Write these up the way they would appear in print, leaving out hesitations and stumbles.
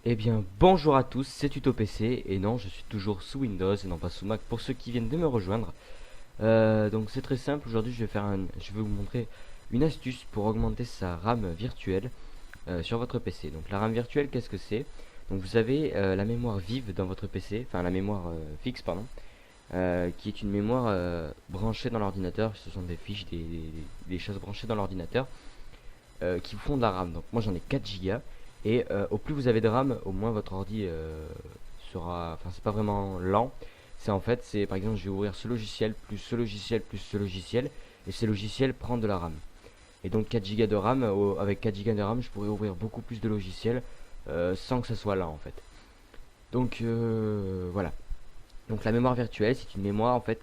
Eh bien, bonjour à tous, c'est Tuto PC, et non, je suis toujours sous Windows et non pas sous Mac pour ceux qui viennent de me rejoindre. Donc c'est très simple, aujourd'hui je vais vous montrer une astuce pour augmenter sa RAM virtuelle sur votre PC. Donc la RAM virtuelle, qu'est-ce que c'est? Donc vous avez la mémoire vive dans votre PC, enfin la mémoire fixe, pardon, qui est une mémoire branchée dans l'ordinateur. Ce sont des fiches, des choses branchées dans l'ordinateur qui vous font de la RAM. Donc moi j'en ai 4 Go et au plus vous avez de RAM, au moins votre ordi sera, enfin c'est pas vraiment lent. C'est en fait, c'est par exemple je vais ouvrir ce logiciel plus ce logiciel plus ce logiciel et ce logiciel prend de la RAM. Et donc 4 Go de RAM, avec 4 Go de RAM, je pourrais ouvrir beaucoup plus de logiciels sans que ça soit lent en fait. Donc voilà. Donc la mémoire virtuelle, c'est une mémoire en fait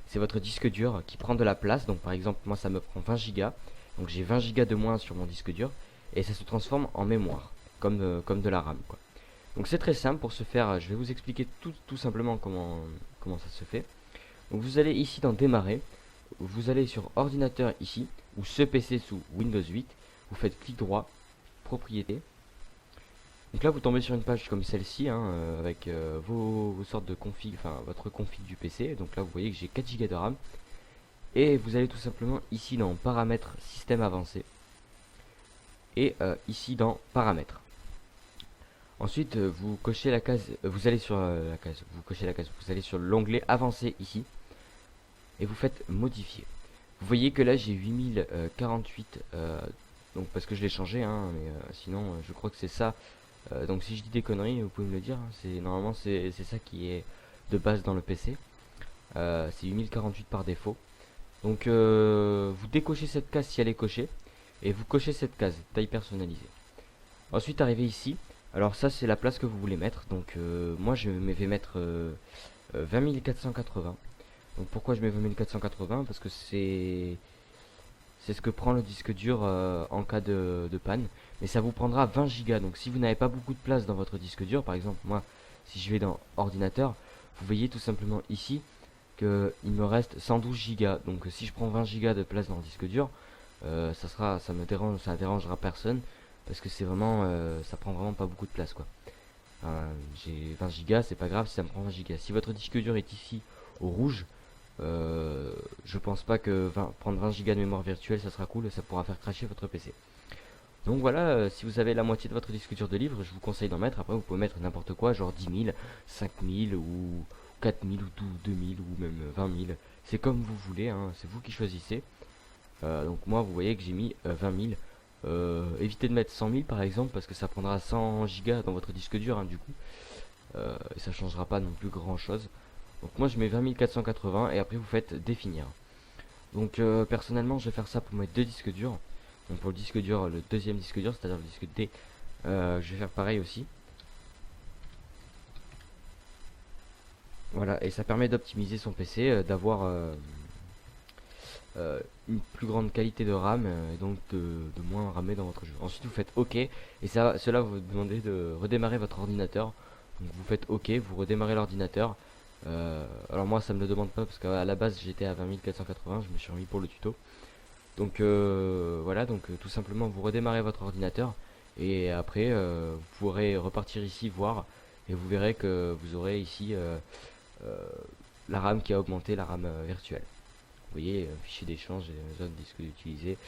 c'est votre disque dur qui prend de la place. Donc par exemple, moi ça me prend 20 Go. Donc j'ai 20 Go de moins sur mon disque dur et ça se transforme en mémoire, comme de la RAM quoi. Donc c'est très simple pour ce faire, je vais vous expliquer tout simplement comment ça se fait. Donc vous allez ici dans démarrer, vous allez sur ordinateur ici, ou ce PC sous Windows 8, vous faites clic droit, propriété. Donc là vous tombez sur une page comme celle-ci, hein, avec vos sortes de config, enfin votre config du PC. Donc là vous voyez que j'ai 4 Go de RAM. Et vous allez tout simplement ici dans paramètres système avancé. Et ici dans paramètres. Ensuite vous cochez la case, vous allez sur la case, vous cochez la case, vous allez sur l'onglet avancé ici. Et vous faites modifier. Vous voyez que là j'ai 8048, donc parce que je l'ai changé, hein, mais sinon je crois que c'est ça. Donc si je dis des conneries, vous pouvez me le dire, hein. Normalement c'est ça qui est de base dans le PC. C'est 8048 par défaut. Donc vous décochez cette case si elle est cochée. Et vous cochez cette case, taille personnalisée. Ensuite arrivez ici. Alors ça c'est la place que vous voulez mettre. Donc moi je vais mettre 20480. Donc pourquoi je mets 20480? Parce que c'est ce que prend le disque dur en cas de panne. Mais ça vous prendra 20 Go. Donc si vous n'avez pas beaucoup de place dans votre disque dur, par exemple moi si je vais dans ordinateur, vous voyez tout simplement ici que il me reste 112 Go. Donc si je prends 20 Go de place dans le disque dur, ça dérangera personne parce que c'est vraiment, ça prend vraiment pas beaucoup de place quoi. J'ai 20 Go, c'est pas grave si ça me prend 20 Go. Si votre disque dur est ici au rouge, je pense pas que prendre 20 Go de mémoire virtuelle ça sera cool, ça pourra faire cracher votre PC. Donc voilà, si vous avez la moitié de votre disque dur de livre, je vous conseille d'en mettre. Après vous pouvez mettre n'importe quoi, genre 10 000, 5 000 ou 4 000 ou 2 000 ou même 20 000. C'est comme vous voulez, hein, c'est vous qui choisissez. Donc moi vous voyez que j'ai mis 20 000. Évitez de mettre 100 000 par exemple parce que ça prendra 100 Go dans votre disque dur, hein, du coup. Et ça changera pas non plus grand chose. Donc moi je mets 20480 et après vous faites définir. Donc personnellement je vais faire ça pour mes deux disques durs. Donc pour le disque dur, le deuxième disque dur, c'est-à-dire le disque D, je vais faire pareil aussi. Voilà, et ça permet d'optimiser son PC, d'avoir une plus grande qualité de RAM et donc de moins ramer dans votre jeu. Ensuite vous faites OK et cela va vous demander de redémarrer votre ordinateur. Donc vous faites OK, vous redémarrez l'ordinateur. Alors moi ça me le demande pas parce qu'à la base j'étais à 20480, je me suis remis pour le tuto. Donc voilà, donc tout simplement vous redémarrez votre ordinateur et après vous pourrez repartir ici voir et vous verrez que vous aurez ici euh, la RAM qui a augmenté, la RAM virtuelle. Vous voyez, fichier d'échange et zone disque utilisé,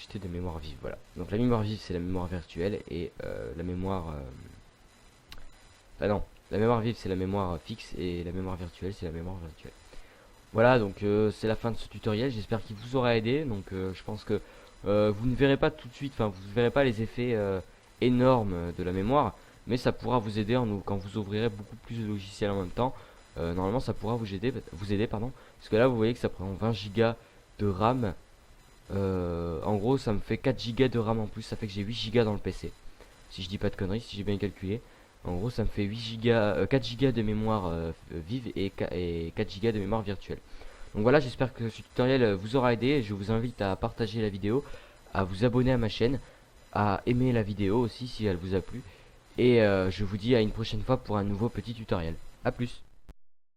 c'était des mémoires vives, voilà. Donc la mémoire vive c'est la mémoire virtuelle et la mémoire... ah non, la mémoire vive c'est la mémoire fixe et la mémoire virtuelle c'est la mémoire virtuelle. Voilà, donc c'est la fin de ce tutoriel, j'espère qu'il vous aura aidé. Donc je pense que vous ne verrez pas tout de suite, enfin vous ne verrez pas les effets énormes de la mémoire, mais ça pourra vous aider quand vous ouvrirez beaucoup plus de logiciels en même temps. Normalement ça pourra vous aider pardon, parce que là vous voyez que ça prend 20 Go de RAM. En gros ça me fait 4 Go de RAM en plus, ça fait que j'ai 8 Go dans le PC. Si je dis pas de conneries, si j'ai bien calculé. En gros ça me fait 8 Go, 4 Go de mémoire vive et 4 Go de mémoire virtuelle. Donc voilà, j'espère que ce tutoriel vous aura aidé. Je vous invite à partager la vidéo, à vous abonner à ma chaîne, à aimer la vidéo aussi si elle vous a plu. Et je vous dis à une prochaine fois pour un nouveau petit tutoriel. A plus.